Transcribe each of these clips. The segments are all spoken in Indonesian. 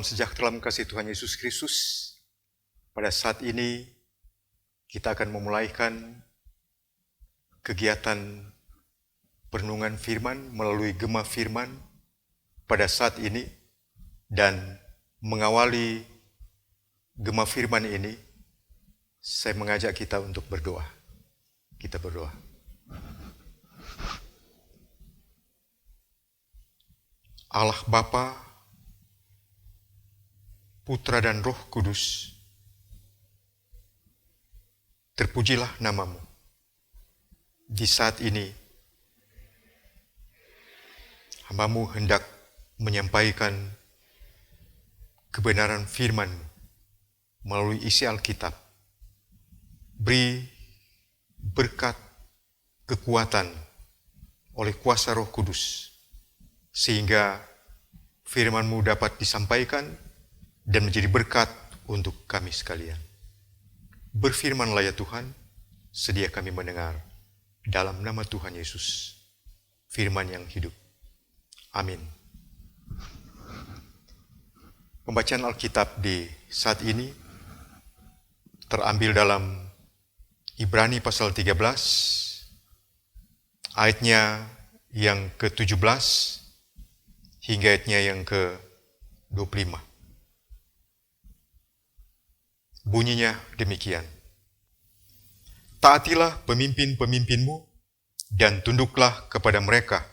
Salam sejahtera dalam kasih Tuhan Yesus Kristus. Pada saat ini kita akan memulaikan kegiatan perenungan firman melalui gema firman pada saat ini, dan mengawali gema firman ini saya mengajak kita untuk berdoa. Kita berdoa. Allah Bapa, Putra dan Roh Kudus, terpujilah namamu. Di saat ini, hamba-Mu hendak menyampaikan kebenaran firman-Mu melalui isi Alkitab. Beri berkat kekuatan oleh kuasa Roh Kudus, sehingga firman-Mu dapat disampaikan dan menjadi berkat untuk kami sekalian. Berfirmanlah ya Tuhan, sedia kami mendengar. Dalam nama Tuhan Yesus, firman yang hidup. Amin. Pembacaan Alkitab di saat ini terambil dalam Ibrani pasal 13, ayatnya yang ke-17 hingga ayatnya yang ke-25. Bunyinya demikian. Taatilah pemimpin-pemimpinmu dan tunduklah kepada mereka,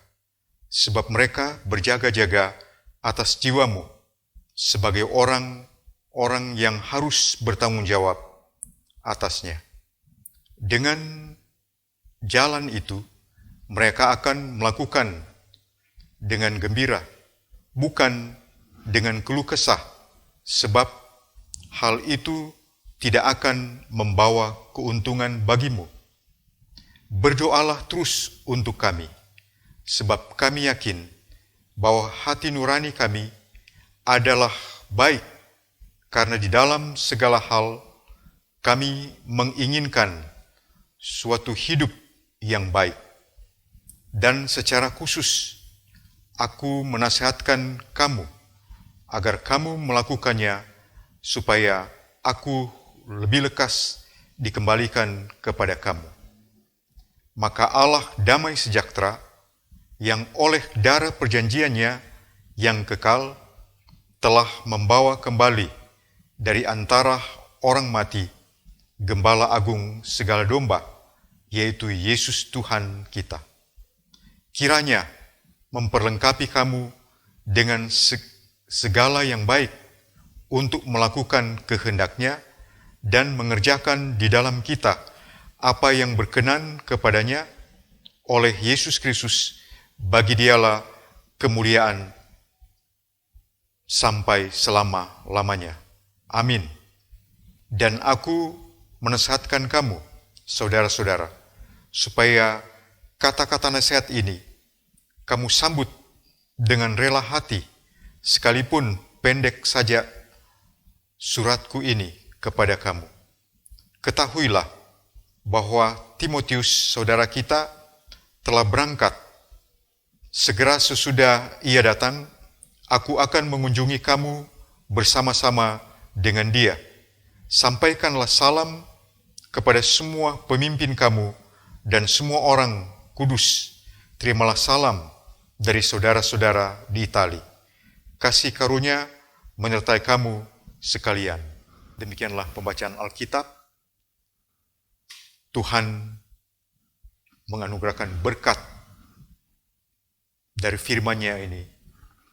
sebab mereka berjaga-jaga atas jiwamu sebagai orang-orang yang harus bertanggung jawab atasnya. Dengan jalan itu, mereka akan melakukan dengan gembira, bukan dengan keluh kesah, sebab hal itu tidak akan membawa keuntungan bagimu. Berdoalah terus untuk kami, sebab kami yakin bahwa hati nurani kami adalah baik, karena di dalam segala hal kami menginginkan suatu hidup yang baik. Dan secara khusus, aku menasihatkan kamu agar kamu melakukannya, supaya aku lebih lekas dikembalikan kepada kamu. Maka Allah damai sejahtera, yang oleh darah perjanjiannya yang kekal telah membawa kembali dari antara orang mati Gembala Agung segala domba, yaitu Yesus Tuhan kita. Kiranya memperlengkapi kamu dengan segala yang baik untuk melakukan kehendak-Nya dan mengerjakan di dalam kita apa yang berkenan kepadanya oleh Yesus Kristus. Bagi Dialah kemuliaan sampai selama-lamanya. Amin. Dan aku menasihatkan kamu, saudara-saudara, supaya kata-kata nasihat ini kamu sambut dengan rela hati, sekalipun pendek saja suratku ini kepada kamu. Ketahuilah bahwa Timotius, saudara kita, telah berangkat. Segera sesudah ia datang, aku akan mengunjungi kamu bersama-sama dengan dia. Sampaikanlah salam kepada semua pemimpin kamu dan semua orang kudus. Terimalah salam dari saudara-saudara di Itali. Kasih karunia menyertai kamu sekalian. Demikianlah pembacaan Alkitab. Tuhan menganugerahkan berkat dari firman-Nya ini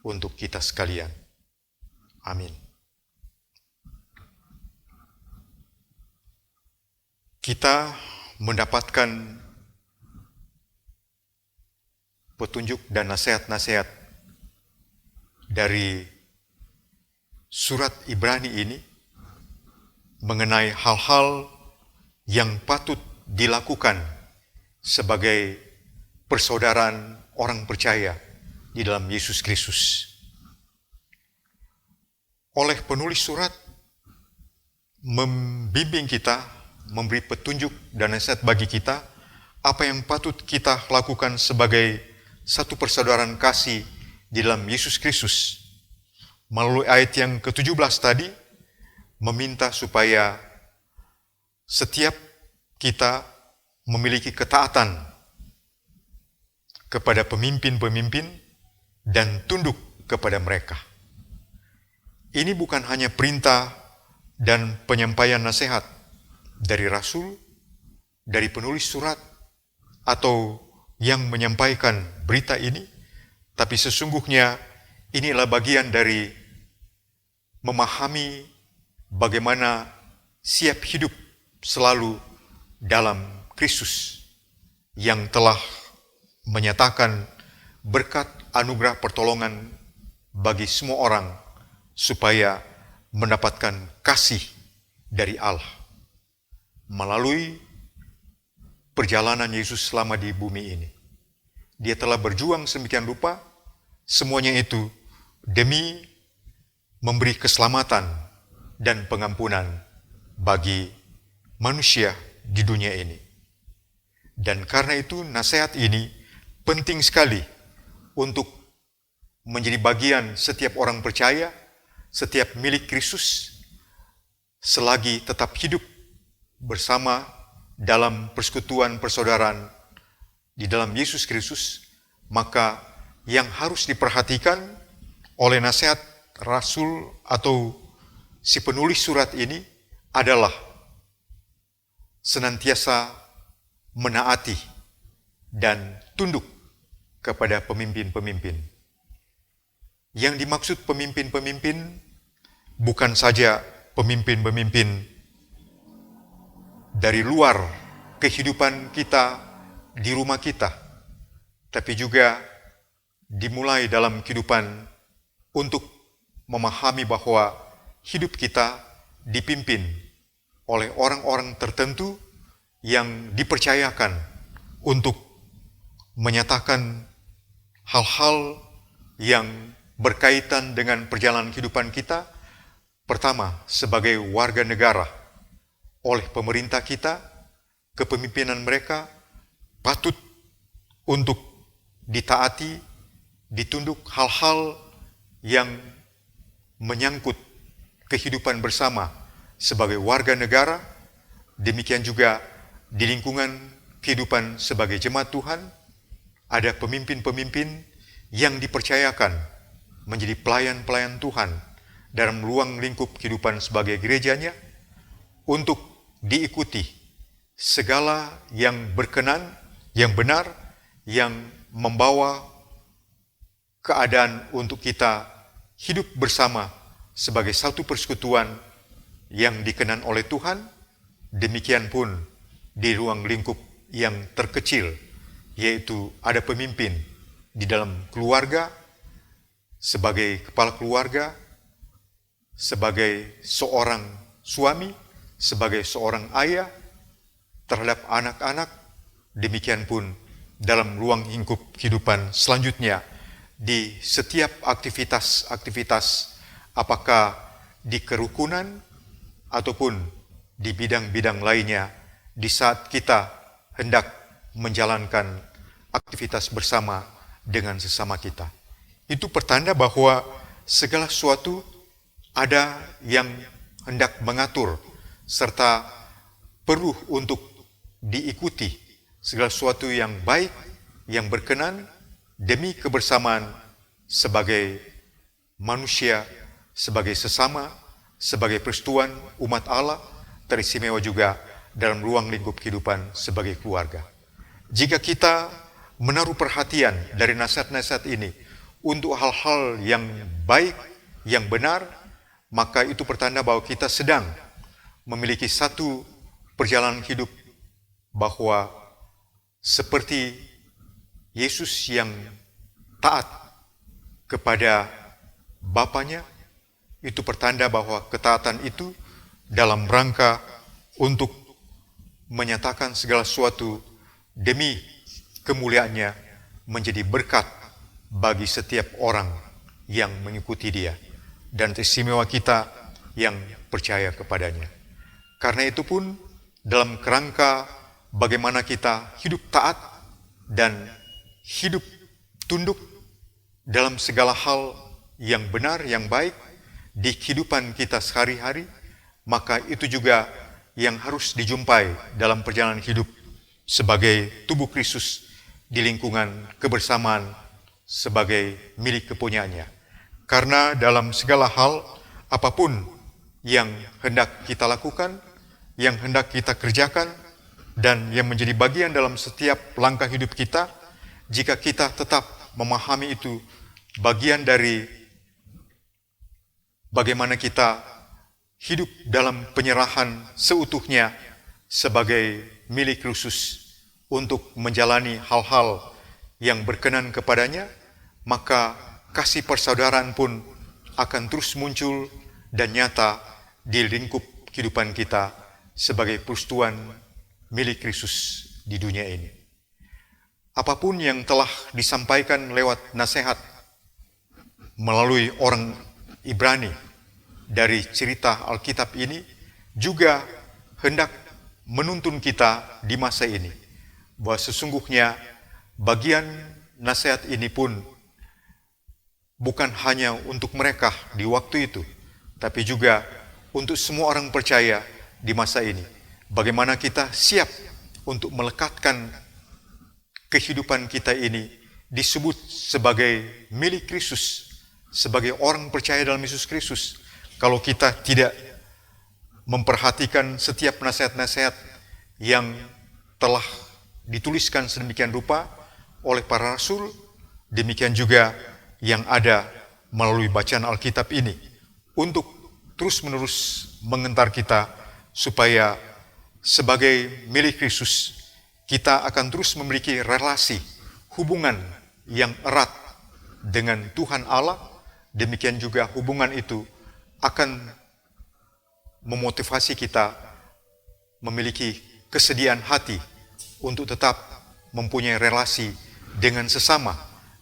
untuk kita sekalian. Amin. Kita mendapatkan petunjuk dan nasihat-nasihat dari surat Ibrani ini mengenai hal-hal yang patut dilakukan sebagai persaudaraan orang percaya di dalam Yesus Kristus. Oleh penulis surat membimbing kita, memberi petunjuk dan nasihat bagi kita apa yang patut kita lakukan sebagai satu persaudaraan kasih di dalam Yesus Kristus. melalui ayat yang ke-17 tadi, meminta supaya setiap kita memiliki ketaatan kepada pemimpin-pemimpin dan tunduk kepada mereka. Ini bukan hanya perintah dan penyampaian nasihat dari rasul, dari penulis surat, atau yang menyampaikan berita ini, tapi sesungguhnya inilah bagian dari memahami bagaimana siap hidup selalu dalam Kristus yang telah menyatakan berkat anugerah pertolongan bagi semua orang supaya mendapatkan kasih dari Allah. Melalui perjalanan Yesus selama di bumi ini, Dia telah berjuang sedemikian rupa, semuanya itu demi memberi keselamatan dan pengampunan bagi manusia di dunia ini. Dan karena itu nasihat ini penting sekali untuk menjadi bagian setiap orang percaya, setiap milik Kristus, selagi tetap hidup bersama dalam persekutuan persaudaraan di dalam Yesus Kristus, maka yang harus diperhatikan oleh nasihat rasul atau si penulis surat ini adalah senantiasa menaati dan tunduk kepada pemimpin-pemimpin. Yang dimaksud pemimpin-pemimpin bukan saja pemimpin-pemimpin dari luar kehidupan kita di rumah kita, tapi juga dimulai dalam kehidupan untuk memahami bahwa hidup kita dipimpin oleh orang-orang tertentu yang dipercayakan untuk menyatakan hal-hal yang berkaitan dengan perjalanan kehidupan kita. Pertama, sebagai warga negara, oleh pemerintah kita, kepemimpinan mereka patut untuk ditaati, ditunduk hal-hal yang menyangkut kehidupan bersama sebagai warga negara. Demikian juga di lingkungan kehidupan sebagai jemaat Tuhan, ada pemimpin-pemimpin yang dipercayakan menjadi pelayan-pelayan Tuhan dalam ruang lingkup kehidupan sebagai gerejanya, untuk diikuti segala yang berkenan, yang benar, yang membawa keadaan untuk kita hidup bersama sebagai satu persekutuan yang dikenan oleh Tuhan. Demikian pun di ruang lingkup yang terkecil, yaitu ada pemimpin di dalam keluarga, sebagai kepala keluarga, sebagai seorang suami, sebagai seorang ayah terhadap anak-anak. Demikian pun dalam ruang lingkup kehidupan selanjutnya, di setiap aktivitas-aktivitas, apakah di kerukunan ataupun di bidang-bidang lainnya, di saat kita hendak menjalankan aktivitas bersama dengan sesama kita. Itu pertanda bahwa segala sesuatu ada yang hendak mengatur serta perlu untuk diikuti, segala sesuatu yang baik, yang berkenan demi kebersamaan sebagai manusia, sebagai sesama, sebagai persekutuan umat Allah, teristimewa juga dalam ruang lingkup kehidupan sebagai keluarga. Jika kita menaruh perhatian dari nasihat-nasihat ini untuk hal-hal yang baik, yang benar, maka itu pertanda bahwa kita sedang memiliki satu perjalanan hidup bahwa seperti Yesus yang taat kepada Bapanya. Itu pertanda bahwa ketaatan itu dalam rangka untuk menyatakan segala sesuatu demi kemuliaannya menjadi berkat bagi setiap orang yang mengikuti Dia, dan istimewa kita yang percaya kepadanya. Karena itu pun dalam kerangka bagaimana kita hidup taat dan hidup tunduk dalam segala hal yang benar, yang baik di kehidupan kita sehari-hari, maka itu juga yang harus dijumpai dalam perjalanan hidup sebagai tubuh Kristus di lingkungan kebersamaan sebagai milik kepunyaannya. Karena dalam segala hal, apapun yang hendak kita lakukan, yang hendak kita kerjakan, dan yang menjadi bagian dalam setiap langkah hidup kita, jika kita tetap memahami itu bagian dari bagaimana kita hidup dalam penyerahan seutuhnya sebagai milik Kristus untuk menjalani hal-hal yang berkenan kepadanya, maka kasih persaudaraan pun akan terus muncul dan nyata di lingkup kehidupan kita sebagai persekutuan milik Kristus di dunia ini. Apapun yang telah disampaikan lewat nasihat melalui orang Ibrani dari cerita Alkitab ini juga hendak menuntun kita di masa ini, bahwa sesungguhnya bagian nasihat ini pun bukan hanya untuk mereka di waktu itu, tapi juga untuk semua orang percaya di masa ini. Bagaimana kita siap untuk melekatkan kehidupan kita ini disebut sebagai milik Kristus, sebagai orang percaya dalam Yesus Kristus. Kalau kita tidak memperhatikan setiap nasihat-nasihat yang telah dituliskan sedemikian rupa oleh para rasul, demikian juga yang ada melalui bacaan Alkitab ini, untuk terus-menerus mengantar kita supaya sebagai milik Kristus kita akan terus memiliki relasi, hubungan yang erat dengan Tuhan Allah. Demikian juga hubungan itu akan memotivasi kita memiliki kesediaan hati untuk tetap mempunyai relasi dengan sesama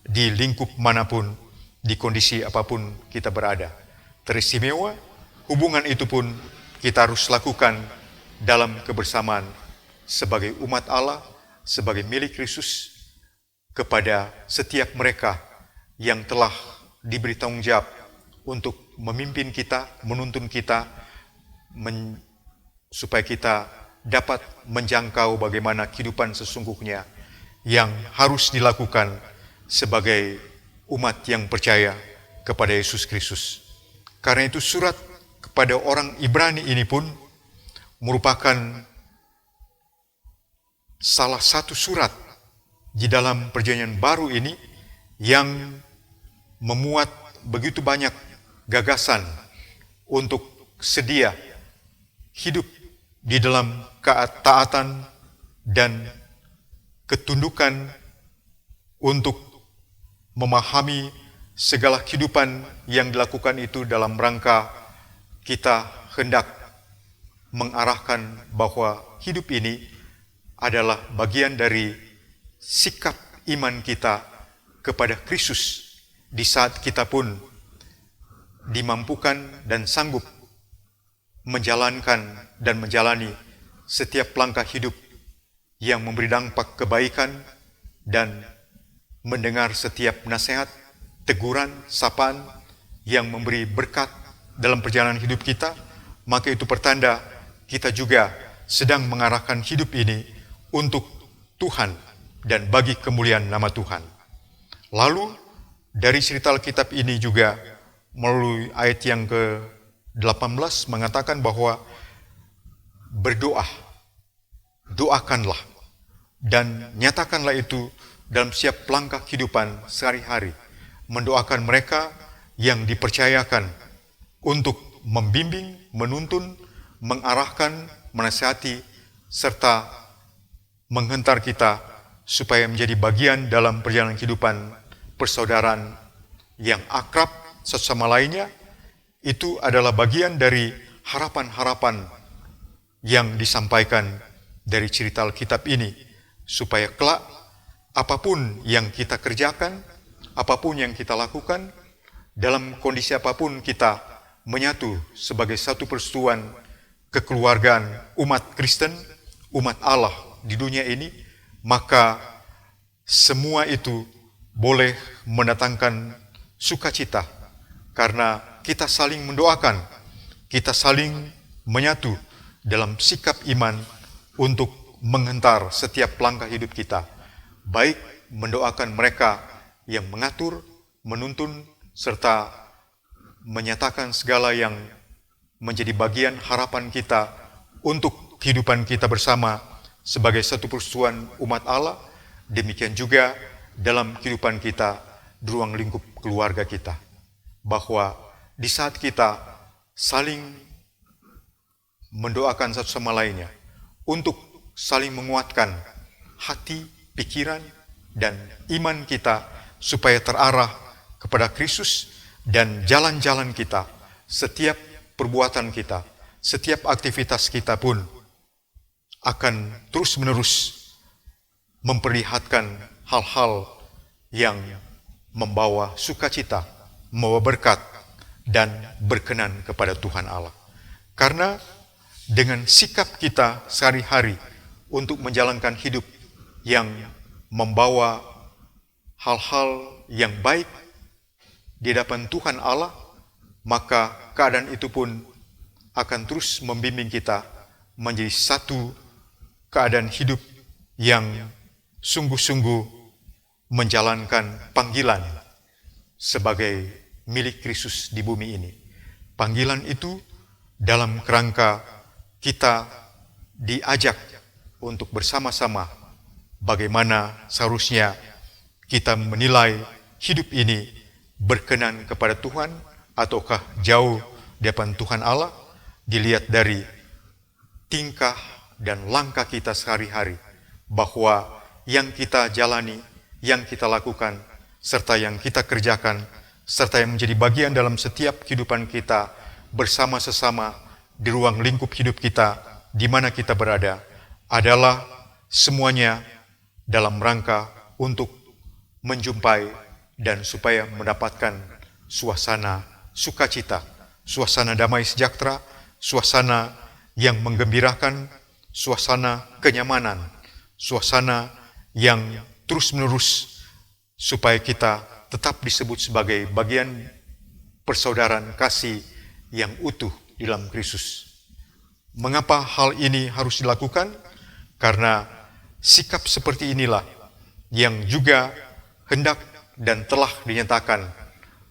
di lingkup manapun, di kondisi apapun kita berada. Teristimewa, hubungan itu pun kita harus lakukan dalam kebersamaan sebagai umat Allah, sebagai milik Kristus, kepada setiap mereka yang telah diberi tanggung jawab untuk memimpin kita, menuntun kita, supaya kita dapat menjangkau bagaimana kehidupan sesungguhnya yang harus dilakukan sebagai umat yang percaya kepada Yesus Kristus. Karena itu surat kepada orang Ibrani ini pun merupakan salah satu surat di dalam perjanjian baru ini yang memuat begitu banyak gagasan untuk sedia hidup di dalam ketaatan dan ketundukan untuk memahami segala kehidupan yang dilakukan itu dalam rangka kita hendak mengarahkan bahwa hidup ini adalah bagian dari sikap iman kita kepada Kristus di saat kita pun dimampukan dan sanggup menjalankan dan menjalani setiap langkah hidup yang memberi dampak kebaikan dan mendengar setiap nasihat, teguran, sapaan yang memberi berkat dalam perjalanan hidup kita, maka itu pertanda kita juga sedang mengarahkan hidup ini untuk Tuhan dan bagi kemuliaan nama Tuhan. Lalu dari cerita Alkitab ini juga melalui ayat yang ke-18 mengatakan bahwa berdoa, doakanlah dan nyatakanlah itu dalam setiap langkah kehidupan sehari-hari. Mendoakan mereka yang dipercayakan untuk membimbing, menuntun, mengarahkan, menasihati, serta menghentar kita supaya menjadi bagian dalam perjalanan kehidupan persaudaraan yang akrab satu sama lainnya. Itu adalah bagian dari harapan-harapan yang disampaikan dari cerita Alkitab ini, supaya kelak apapun yang kita kerjakan, apapun yang kita lakukan, dalam kondisi apapun kita menyatu sebagai satu persatuan kekeluargaan umat Kristen, umat Allah di dunia ini, maka semua itu boleh mendatangkan sukacita karena kita saling mendoakan, kita saling menyatu dalam sikap iman untuk menghentar setiap langkah hidup kita, baik mendoakan mereka yang mengatur, menuntun, serta menyatakan segala yang menjadi bagian harapan kita untuk kehidupan kita bersama sebagai satu persatuan umat Allah, demikian juga dalam kehidupan kita di ruang lingkup keluarga kita, bahwa di saat kita saling mendoakan satu sama lainnya untuk saling menguatkan hati, pikiran, dan iman kita supaya terarah kepada Kristus, dan jalan-jalan kita, setiap perbuatan kita, setiap aktivitas kita pun akan terus-menerus memperlihatkan hal-hal yang membawa sukacita, membawa berkat, dan berkenan kepada Tuhan Allah. Karena dengan sikap kita sehari-hari untuk menjalankan hidup yang membawa hal-hal yang baik di hadapan Tuhan Allah, maka keadaan itu pun akan terus membimbing kita menjadi satu keadaan hidup yang sungguh-sungguh menjalankan panggilan sebagai milik Kristus di bumi ini. Panggilan itu dalam kerangka kita diajak untuk bersama-sama bagaimana seharusnya kita menilai hidup ini berkenan kepada Tuhan ataukah jauh di hadapan Tuhan Allah, dilihat dari tingkah dan langkah kita sehari-hari, bahwa yang kita jalani, yang kita lakukan, serta yang kita kerjakan, serta yang menjadi bagian dalam setiap kehidupan kita bersama sesama di ruang lingkup hidup kita, di mana kita berada, adalah semuanya dalam rangka untuk menjumpai dan supaya mendapatkan suasana sukacita, suasana damai sejahtera, suasana yang menggembirakan, suasana kenyamanan, suasana yang terus-menerus supaya kita tetap disebut sebagai bagian persaudaraan kasih yang utuh di dalam Kristus. Mengapa hal ini harus dilakukan? Karena sikap seperti inilah yang juga hendak dan telah dinyatakan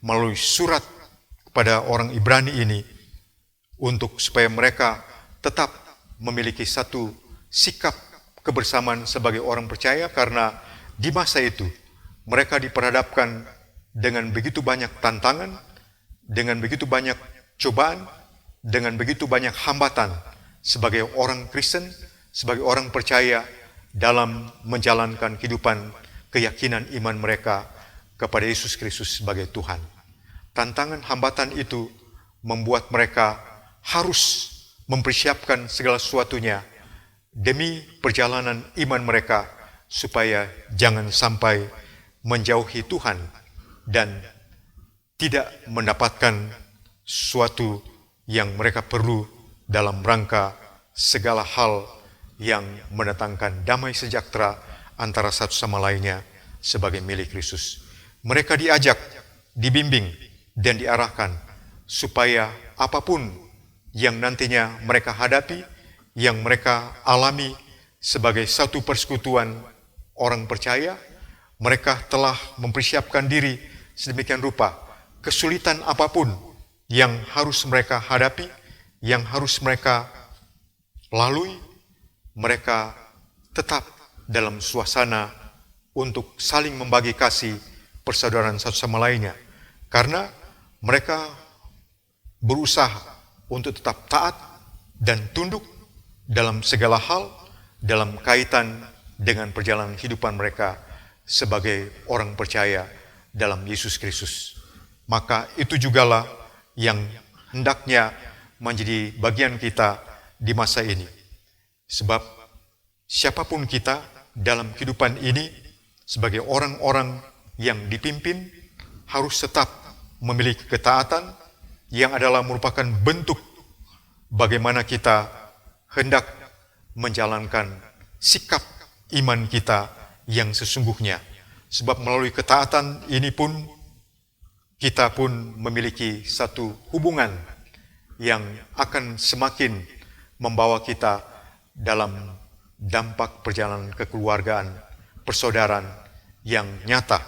melalui surat kepada orang Ibrani ini, untuk supaya mereka tetap memiliki satu sikap kebersamaan sebagai orang percaya, karena di masa itu mereka diperhadapkan dengan begitu banyak tantangan, dengan begitu banyak cobaan, dengan begitu banyak hambatan sebagai orang Kristen, sebagai orang percaya dalam menjalankan kehidupan keyakinan iman mereka kepada Yesus Kristus sebagai Tuhan. Tantangan hambatan itu membuat mereka harus mempersiapkan segala sesuatunya demi perjalanan iman mereka supaya jangan sampai menjauhi Tuhan dan tidak mendapatkan sesuatu yang mereka perlu dalam rangka segala hal yang mendatangkan damai sejahtera antara satu sama lainnya sebagai milik Kristus. Mereka diajak, dibimbing, dan diarahkan supaya apapun yang nantinya mereka hadapi, yang mereka alami sebagai satu persekutuan orang percaya, mereka telah mempersiapkan diri sedemikian rupa. Kesulitan apapun yang harus mereka hadapi, yang harus mereka lalui, mereka tetap dalam suasana untuk saling membagi kasih persaudaraan satu sama lainnya. Karena mereka berusaha untuk tetap taat dan tunduk dalam segala hal dalam kaitan dengan perjalanan kehidupan mereka sebagai orang percaya dalam Yesus Kristus. Maka itu jugalah yang hendaknya menjadi bagian kita di masa ini. Sebab siapapun kita dalam kehidupan ini sebagai orang-orang yang dipimpin harus tetap memiliki ketaatan yang adalah merupakan bentuk bagaimana kita hendak menjalankan sikap iman kita yang sesungguhnya. Sebab melalui ketaatan ini pun kita pun memiliki satu hubungan yang akan semakin membawa kita dalam dampak perjalanan kekeluargaan, persaudaraan yang nyata,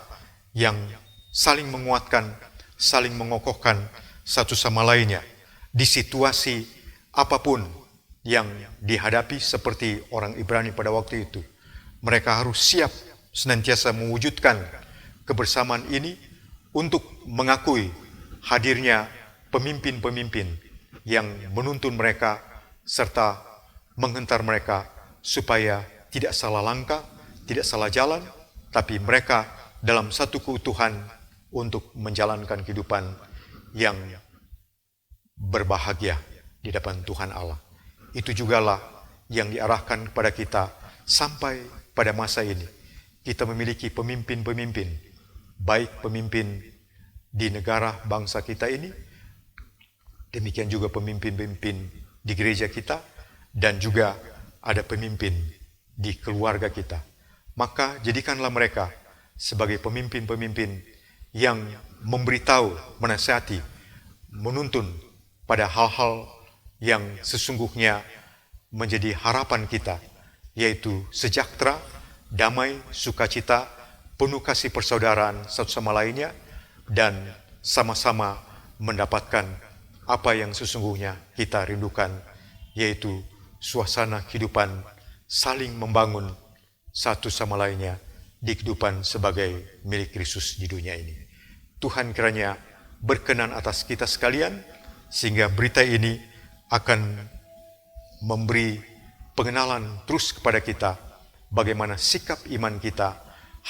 yang saling menguatkan, saling mengokohkan satu sama lainnya di situasi apapun yang dihadapi. Seperti orang Ibrani pada waktu itu, mereka harus siap senantiasa mewujudkan kebersamaan ini untuk mengakui hadirnya pemimpin-pemimpin yang menuntun mereka serta menghentar mereka supaya tidak salah langkah, tidak salah jalan, tapi mereka dalam satu keutuhan untuk menjalankan kehidupan yang berbahagia di depan Tuhan Allah. Itu jugalah yang diarahkan kepada kita sampai pada masa ini. Kita memiliki pemimpin-pemimpin, baik pemimpin di negara bangsa kita ini, demikian juga pemimpin-pemimpin di gereja kita, dan juga ada pemimpin di keluarga kita. Maka jadikanlah mereka sebagai pemimpin-pemimpin yang memberitahu, menasihati, menuntun pada hal-hal yang sesungguhnya menjadi harapan kita, yaitu sejahtera, damai, sukacita, penuh kasih persaudaraan satu sama lainnya, dan sama-sama mendapatkan apa yang sesungguhnya kita rindukan, yaitu suasana kehidupan saling membangun satu sama lainnya di kehidupan sebagai milik Kristus di dunia ini. Tuhan kiranya berkenan atas kita sekalian, sehingga berita ini akan memberi pengenalan terus kepada kita bagaimana sikap iman kita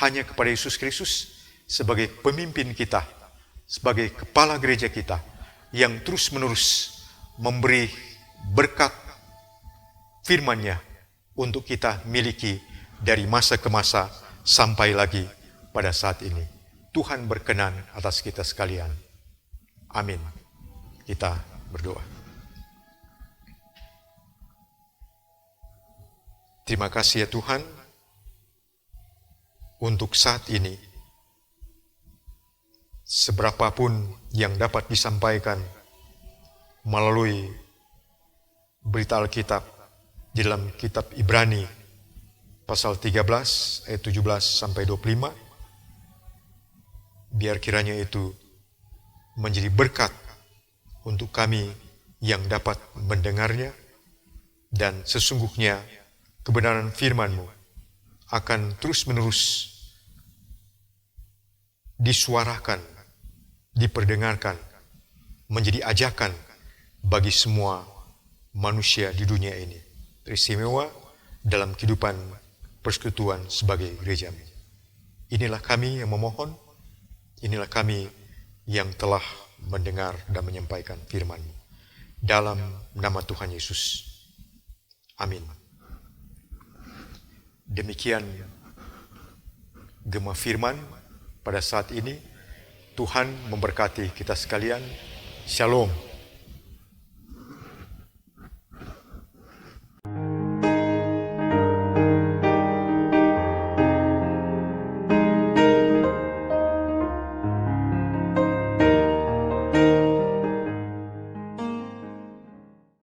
hanya kepada Yesus Kristus sebagai pemimpin kita, sebagai kepala gereja kita, yang terus-menerus memberi berkat firman-Nya untuk kita miliki dari masa ke masa sampai lagi pada saat ini. Tuhan berkenan atas kita sekalian. Amin. Kita berdoa. Terima kasih ya Tuhan untuk saat ini. Seberapapun yang dapat disampaikan melalui berita Alkitab di dalam kitab Ibrani pasal 13 ayat 17 sampai 25, biar kiranya itu menjadi berkat untuk kami yang dapat mendengarnya, dan sesungguhnya kebenaran firman-Mu akan terus-menerus disuarakan, diperdengarkan, menjadi ajakan bagi semua manusia di dunia ini, teristimewa dalam kehidupan persekutuan sebagai gereja-Mu. Inilah kami yang memohon, inilah kami yang telah mendengar dan menyampaikan firman-Mu. Dalam nama Tuhan Yesus. Amin. Demikian gema firman pada saat ini. Tuhan memberkati kita sekalian. Shalom.